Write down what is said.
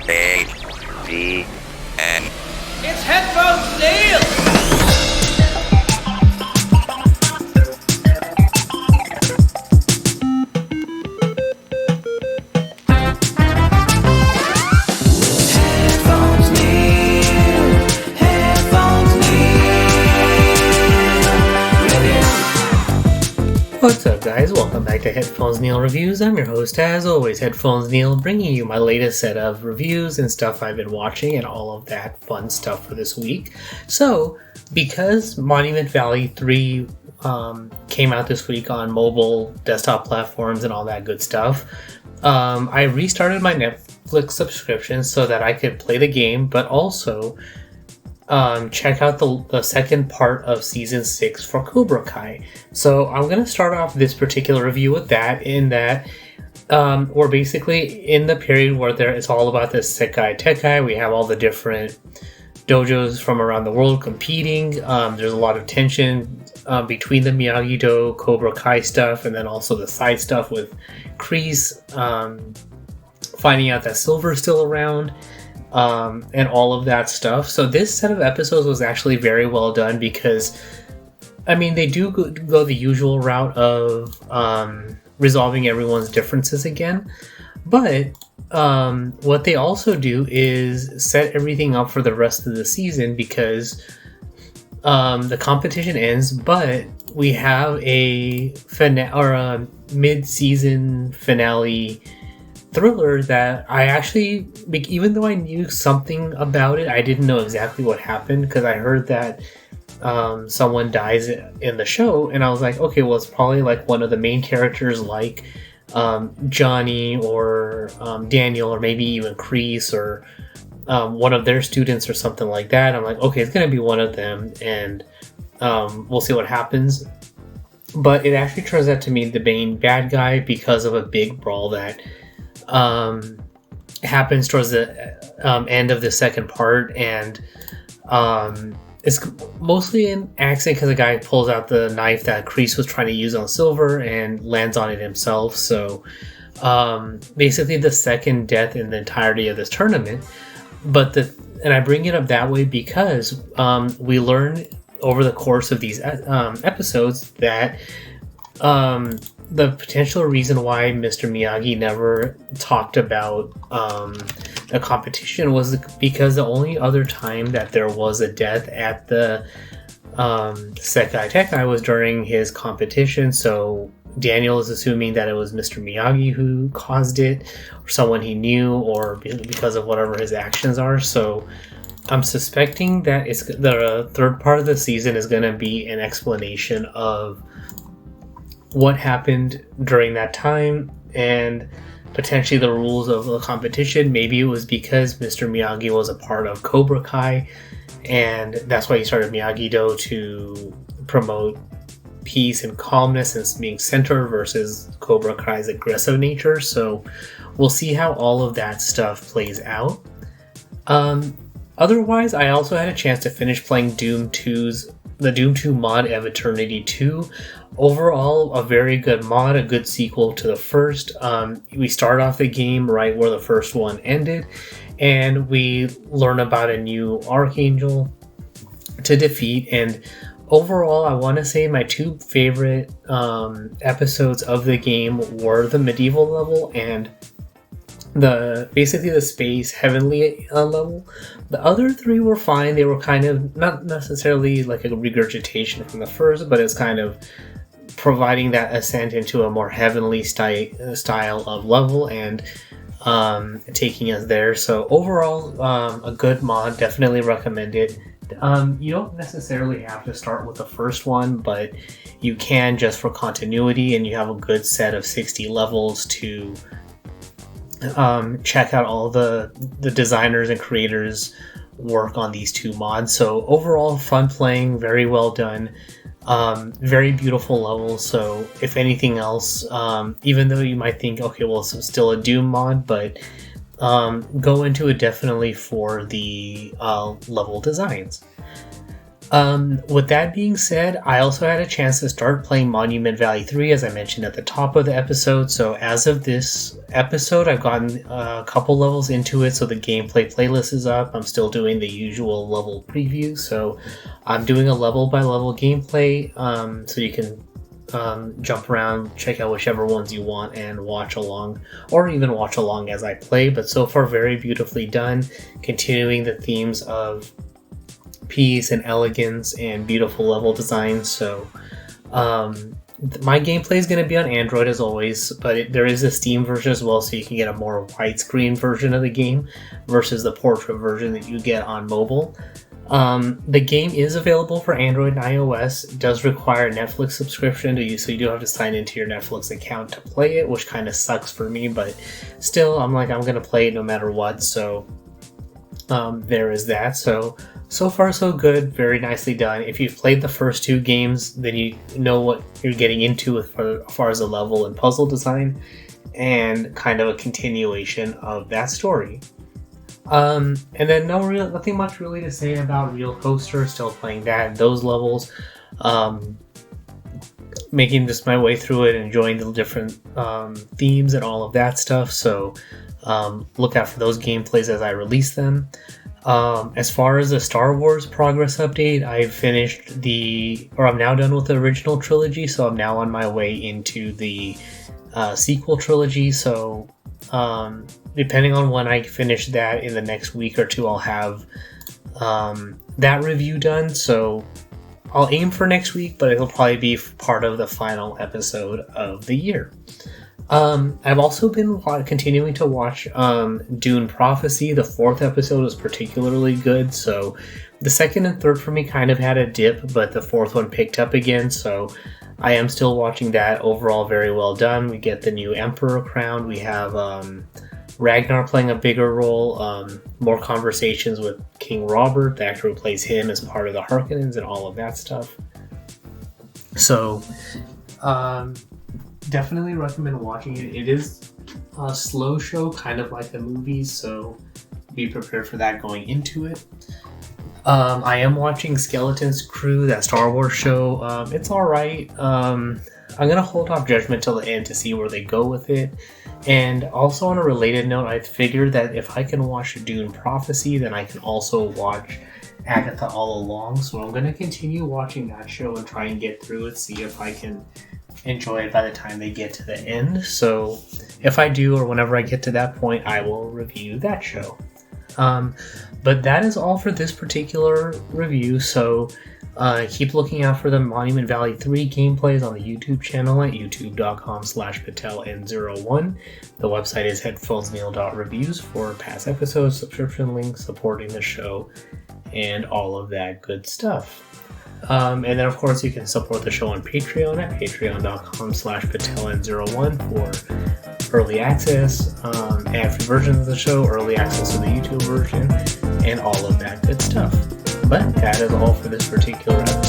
A D N. It's HeadphonesNeil! What's up, guys? Welcome back to HeadphonesNeil Reviews. I'm your host, as always, HeadphonesNeil, bringing you my latest set of reviews and stuff I've been watching and all of that fun stuff for this week. So, because Monument Valley 3 came out this week on mobile, desktop platforms, and all that good stuff, I restarted my Netflix subscription so that I could play the game, but also check out the second part of Season 6 for Cobra Kai. So I'm going to start off this particular review with that, in that we're basically in the period where it's all about this Sekai Tekai. We have all the different dojos from around the world competing. There's a lot of tension between the Miyagi-Do, Cobra Kai stuff, and then also the side stuff with Kreese finding out that Silver's still around. And all of that stuff. So this set of episodes was actually very well done because, I mean, they do go the usual route of resolving everyone's differences again. But what they also do is set everything up for the rest of the season, because the competition ends, but we have a mid-season finale thriller that I actually, even though I knew something about it, I didn't know exactly what happened, because I heard that someone dies in the show, and I was like, okay, well, it's probably like one of the main characters, like Johnny or Daniel, or maybe even Kreese, or one of their students or something like that. I'm like, okay, it's gonna be one of them, and we'll see what happens. But it actually turns out to be the main bad guy because of a big brawl that happens towards the end of the second part, and it's mostly an accident because the guy pulls out the knife that Kreese was trying to use on Silver and lands on it himself. So basically the second death in the entirety of this tournament. And I bring it up that way because we learn over the course of these episodes that the potential reason why Mr. Miyagi never talked about the competition was because the only other time that there was a death at the Sekai Tekai was during his competition. So Daniel is assuming that it was Mr. Miyagi who caused it, or someone he knew, or because of whatever his actions are. So I'm suspecting that the third part of the season is going to be an explanation of what happened during that time, and potentially the rules of the competition. Maybe it was because Mr. Miyagi was a part of Cobra Kai, and that's why he started Miyagi-Do, to promote peace and calmness and being centered versus Cobra Kai's aggressive nature. So we'll see how all of that stuff plays out. Otherwise, I also had a chance to finish playing the Doom 2 mod, Eviternity 2. Overall, a very good mod, a good sequel to the first. We start off the game right where the first one ended, and we learn about a new Archangel to defeat. And overall, I want to say my two favorite episodes of the game were the medieval level and basically the space heavenly level. The other three were fine. They were kind of not necessarily like a regurgitation from the first, but it's kind of providing that ascent into a more heavenly style of level and taking us there. So overall, a good mod. Definitely recommend it. You don't necessarily have to start with the first one, but you can just for continuity, and you have a good set of 60 levels to check out all the designers and creators work on these two mods. So overall, fun playing, very well done, very beautiful levels. So if anything else, even though you might think, okay, well, it's still a Doom mod, but go into it definitely for the level designs. With that being said, I also had a chance to start playing Monument Valley 3, as I mentioned at the top of the episode. So as of this episode, I've gotten a couple levels into it, so the gameplay playlist is up. I'm still doing the usual level preview, so I'm doing a level by level gameplay, so you can jump around, check out whichever ones you want, and watch along, or even watch along as I play. But so far, very beautifully done, continuing the themes of peace and elegance and beautiful level design. So my gameplay is going to be on Android as always, but there is a Steam version as well, so you can get a more widescreen version of the game versus the portrait version that you get on mobile. The game is available for Android and iOS. It does require a Netflix subscription to use, so you do have to sign into your Netflix account to play it, which kind of sucks for me, but still, I'm going to play it no matter what. So there is that. So far so good, very nicely done. If you've played the first two games, then you know what you're getting into as far as the level and puzzle design, and kind of a continuation of that story. And then nothing much really to say about Real Coaster. Still playing that, those levels, making just my way through it, enjoying the different themes and all of that stuff. So look out for those gameplays as I release them. As far as the Star Wars progress update, I'm now done with the original trilogy, so I'm now on my way into the sequel trilogy. So depending on when I finish that in the next week or two, I'll have that review done. So I'll aim for next week, but it'll probably be part of the final episode of the year. I've also been continuing to watch Dune Prophecy. The fourth episode was particularly good, so the second and third for me kind of had a dip, but the fourth one picked up again, so I am still watching that. Overall, very well done. We get the new Emperor crowned. We have Ragnar playing a bigger role, more conversations with King Robert, the actor who plays him, as part of the Harkonnens and all of that stuff. So, definitely recommend watching it. It is a slow show, kind of like the movies, so be prepared for that going into it. I am watching Skeleton's Crew, that Star Wars show. It's alright. I'm going to hold off judgment till the end to see where they go with it. And also on a related note, I figured that if I can watch Dune Prophecy, then I can also watch Agatha All Along. So I'm going to continue watching that show and try and get through it, see if I can enjoy it by the time they get to the end. So if I do, or whenever I get to that point, I will review that show. But that is all for this particular review. So keep looking out for the Monument Valley 3 gameplays on the YouTube channel at youtube.com/PatelN01. The website is HeadphonesNeil.reviews for past episodes, subscription links, supporting the show, and all of that good stuff. And then, of course, you can support the show on Patreon at patreon.com/PatelN01 for early access, ad-free versions of the show, early access to the YouTube version, and all of that good stuff. But that is all for this particular episode.